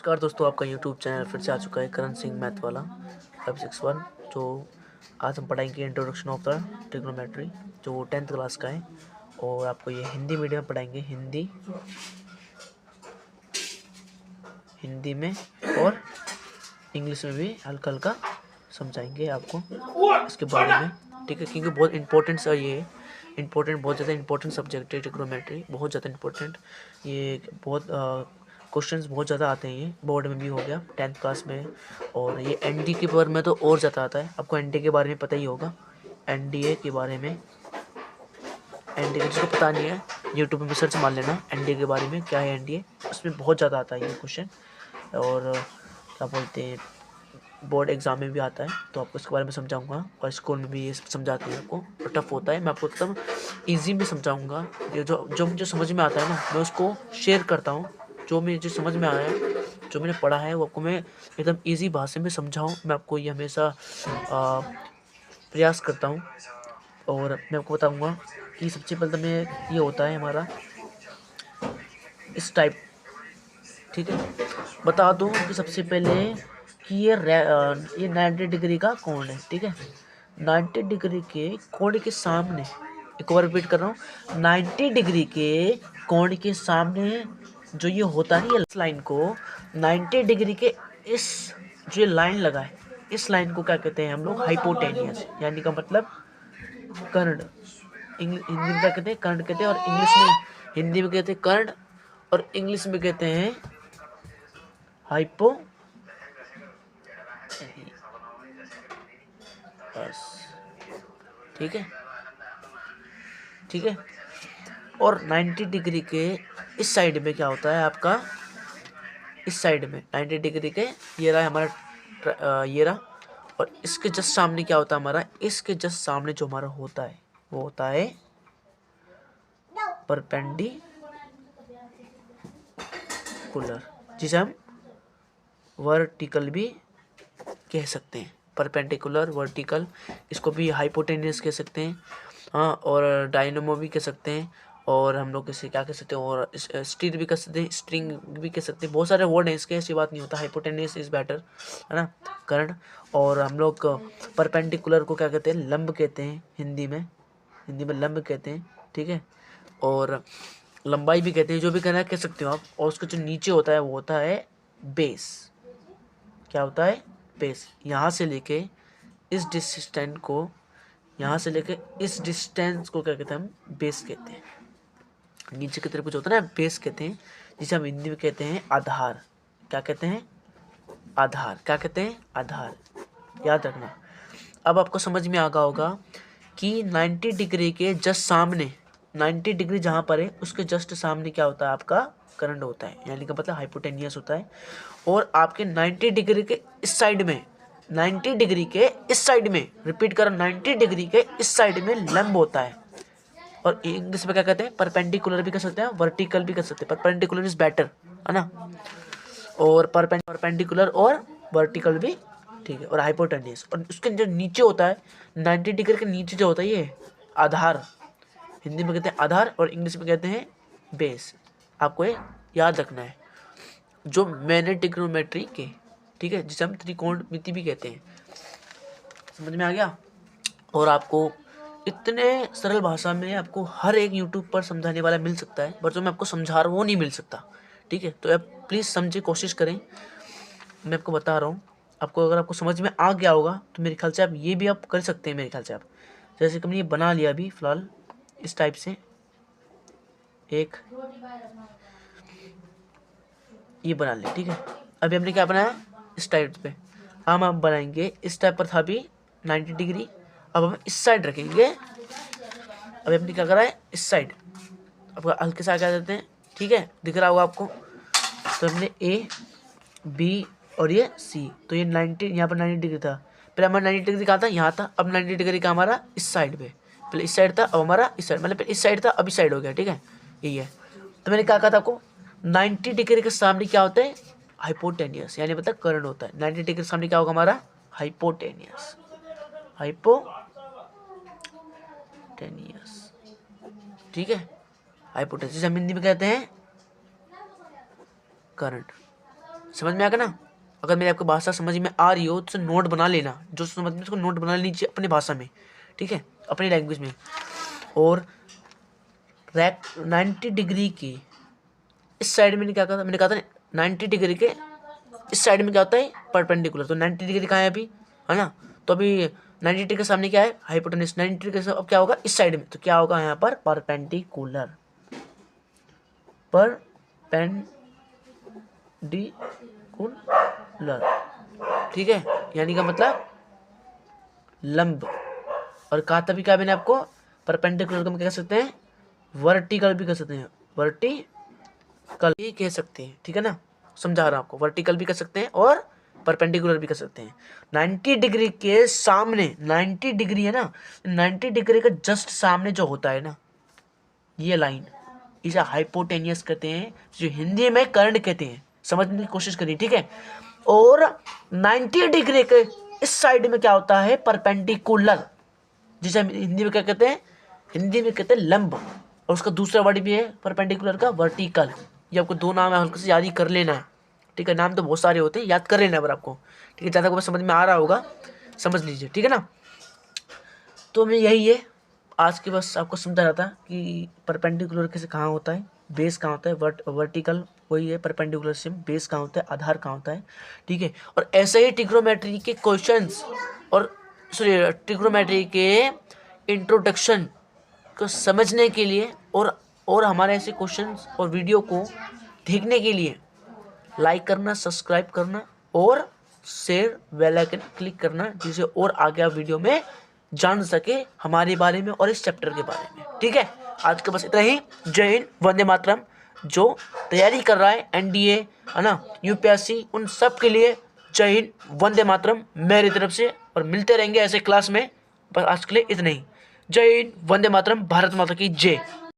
नमस्कार दोस्तों, आपका यूट्यूब चैनल फिर से आ चुका है करण सिंह मैथ वाला 561। जो आज हम पढ़ाएंगे इंट्रोडक्शन ऑफ द ट्रिग्नोमेट्री, जो 10th क्लास का है। और आपको ये हिंदी मीडियम में पढ़ाएंगे, हिंदी में और इंग्लिश में भी हल्का हल्का समझाएंगे आपको इसके बारे में, ठीक है। क्योंकि बहुत इंपॉर्टेंट ये बहुत ज़्यादा इंपॉर्टेंट सब्जेक्ट है ट्रिग्नोमेट्री, बहुत ज़्यादा इंपॉर्टेंट। ये बहुत क्वेश्चंस बहुत ज़्यादा आते हैं, ये बोर्ड में भी हो गया 10th क्लास में। और ये एनडी के बारे में तो और ज़्यादा आता है। आपको एनडी के बारे में पता ही होगा, एनडीए के बारे में। एनडीए जिसको पता नहीं है यूट्यूब में सर्च मार लेना एनडीए के बारे में, क्या है एनडीए। उसमें बहुत ज़्यादा आता है ये क्वेश्चन, और क्या बोलते हैं बोर्ड एग्जाम में भी आता है। तो आपको इसके बारे में समझाऊंगा, और स्कूल में भी ये समझाते हैं आपको। और टफ होता है, मैं आपको एकदम ईजी में समझाऊंगा। ये जो मुझे समझ में आता है ना, मैं उसको शेयर करता हूँ। जो मुझे समझ में आया है, जो मैंने पढ़ा है, वो आपको मैं एकदम ईजी भाषा में समझाऊँ। मैं आपको ये हमेशा प्रयास करता हूँ। और मैं आपको बताऊँगा कि सबसे पहले तो मैं ये होता है हमारा इस टाइप, ठीक है। बता दूँ कि सबसे पहले कि ये 90 डिग्री का कोण है, ठीक है। 90 डिग्री के कोण के सामने, एक बार रिपीट कर रहा हूँ, 90 डिग्री के कोण के सामने जो ये होता है, इस लाइन को 90 डिग्री के इस जो ये लाइन लगा है, इस लाइन को क्या कहते हैं हम लोग, हाइपोटेनियस, यानी का मतलब कर्ण। हिंदी में क्या कहते हैं, कर्ण कहते हैं। और इंग्लिश में, हिंदी में कहते हैं कर्ण, और इंग्लिश में कहते हैं हाइपो, ठीक है, ठीक है। और 90 डिग्री के इस साइड में क्या होता है आपका, इस साइड में 90 डिग्री के ये रहा हमारा, ये रहा। और इसके जस्ट सामने क्या होता है हमारा, इसके जस्ट सामने जो हमारा होता है वो होता है परपेंडिकुलर, जिसे हम वर्टिकल भी कह सकते हैं। परपेंडिकुलर, वर्टिकल, इसको भी हाइपोटेनियस कह सकते हैं, हाँ। और डायनेमो भी कह सकते हैं, और हम लोग इसे क्या कह सकते हैं, और स्टील भी कह सकते हैं, स्ट्रिंग भी कह सकते हैं। बहुत सारे वर्ड हैं इसके, ऐसी बात नहीं होता। हाइपोटेनियस इज बेटर, है ना, कर्ण। और हम लोग परपेंडिकुलर को क्या कहते हैं, लंब कहते हैं हिंदी में लंब कहते हैं, ठीक है। और लंबाई भी कहते हैं, जो भी कहना कह सकते हो आप। और उसका जो नीचे होता है वो होता है बेस। क्या होता है, बेस। यहाँ से लेके इस डिस्टेंस को, यहाँ से लेके इस डिस्टेंस को क्या कहते हैं हम, बेस कहते हैं। नीचे की तरफ कुछ होता है ना, बेस कहते हैं, जिसे हम हिंदी में कहते हैं आधार। क्या कहते हैं, आधार। क्या कहते हैं, आधार। याद रखना। अब आपको समझ में आ गया होगा कि 90 डिग्री के जस्ट सामने, 90 डिग्री जहाँ पर है उसके जस्ट सामने क्या होता है आपका, करंट होता है, यानी कि मतलब हाइपोटेनियस होता है। और आपके 90 डिग्री के इस साइड में, 90 डिग्री के इस साइड में, रिपीट करो, 90 डिग्री के इस साइड में लंब होता है। और इंग्लिश में क्या कहते हैं, परपेंडिकुलर भी कर सकते हैं, वर्टिकल भी कर सकते हैं। परपेंडिकुलर इज बेटर, है ना। और परपेंडिकुलर और वर्टिकल भी, ठीक है। और हाइपोटेनियस, और उसके जो नीचे होता है 90 डिग्री के नीचे जो होता है ये आधार। हिंदी में कहते हैं आधार, और इंग्लिश में कहते हैं बेस। आपको ये याद रखना है, जो मैंने ट्रिग्नोमेट्री के, ठीक है, जिसे हम त्रिकोणमिति भी कहते हैं। समझ में आ गया। और आपको इतने सरल भाषा में आपको हर एक यूट्यूब पर समझाने वाला मिल सकता है, पर जो मैं आपको समझा रहा हूँ वो नहीं मिल सकता, ठीक है। तो आप प्लीज़ समझे, कोशिश करें। मैं आपको बता रहा हूँ, आपको अगर आपको समझ में आ गया होगा तो मेरे ख्याल से आप ये भी आप कर सकते हैं। मेरे ख्याल से आप, जैसे कि हमने ये बना लिया अभी फ़िलहाल इस टाइप से, एक ये बना लिया, ठीक है। अभी हमने क्या बनाया, इस टाइप पे हम अब बनाएंगे। इस टाइप पर था अभी 90 डिग्री, अब हम इस साइड रखेंगे। अभी हमने क्या करा है, इस साइड अब हल्के से आगे आ जाते हैं, ठीक है, दिख रहा होगा आपको। तो हमने ए, बी और ये सी, तो ये 90, यहाँ पर 90 डिग्री था। पहले हमारा 90 डिग्री कहाँ था, यहाँ था। अब 90 डिग्री का हमारा इस साइड पे, पहले इस साइड था, अब हमारा इस साइड, मतलब इस साइड था अब इस साइड हो गया, ठीक है। यही है। तो मैंने क्या कहा था आपको, 90 डिग्री के सामने क्या होता है, हाइपोटेनियस, यानी मतलब कर्ण होता है। 90 डिग्री के सामने क्या होगा हमारा, हाइपोटेनियस, हाइपोटेनियस, ठीक है। हाइपोटेनियस हम हिंदी में कहते हैं करंट। समझ में आएगा ना। अगर मेरी आपको भाषा समझ में आ रही हो तो नोट बना लेना, जो समझ में उसको नोट बना लीजिए अपनी भाषा में, ठीक है, अपनी लैंग्वेज में। और 90 डिग्री की इस साइड में क्या कहा था, मैंने कहा था 90 डिग्री के इस साइड में क्या होता है, परपेंडिकुलर। तो 90 डिग्री कहाँ है अभी, है ना। तो अभी 90 डिग्री के सामने क्या है, हाइपोटेन्यूज। 90 डिग्री के अब क्या होगा, इस साइड में, तो क्या होगा यहाँ पर, परपेंडिकुलर। ठीक है, यानी का मतलब लंब। और कहा था भी क्या मैंने आपको, परपेंडिकुलर को हम क्या कह सकते हैं, वर्टिकल भी कह सकते हैं, वर्टिकल भी कह सकते हैं, ठीक है ना। समझा रहा हूं आपको, वर्टिकल भी कह सकते हैं और परपेंडिकुलर भी कह सकते हैं। 90 डिग्री के सामने, 90 डिग्री है ना, 90 डिग्री के जस्ट सामने जो होता है ना, ये लाइन, इसे हाइपोटेनियस कहते हैं, जो हिंदी में कर्ण कहते हैं। समझने की कोशिश करिए, ठीक है। और 90 डिग्री के इस साइड में क्या होता है, परपेंडिकुलर, जिसे हम हिंदी में क्या कहते हैं, हिंदी में कहते हैं लंब। और उसका दूसरा वर्ड भी है परपेंडिकुलर का, वर्टिकल। ये आपको दो नाम है, हल्के से याद ही कर लेना है, ठीक है। नाम तो बहुत सारे होते हैं, याद कर लेना है आपको, ठीक है। ज़्यादा को समझ में आ रहा होगा, समझ लीजिए, ठीक है ना। तो मैं यही है आज के, बस आपको समझा रहा था कि परपेंडिकुलर कैसे कहाँ होता है, बेस कहाँ होता है, वर्टिकल वही है, परपेंडिकुलर से बेस कहाँ होता है, आधार कहाँ होता है, ठीक है। और ऐसे ही ट्रिग्नोमेट्री के क्वेश्चंस और ट्रिग्नोमेट्री के इंट्रोडक्शन को समझने के लिए और हमारे ऐसे क्वेश्चंस और वीडियो को देखने के लिए लाइक करना, सब्सक्राइब करना और शेयर बेल आइकन क्लिक करना, जिससे और आगे आप वीडियो में जान सके हमारे बारे में और इस चैप्टर के बारे में, ठीक है। आज के बस इतना ही। जय हिंद, वंदे मातरम। जो तैयारी कर रहा है एनडीए, है ना, यूपीएससी, उन सब के लिए जय हिंद, वंदे मातरम मेरी तरफ से। और मिलते रहेंगे ऐसे क्लास में। बस आज के लिए इतना ही। जय हिंद, वंदे मातरम, भारत माता की जय।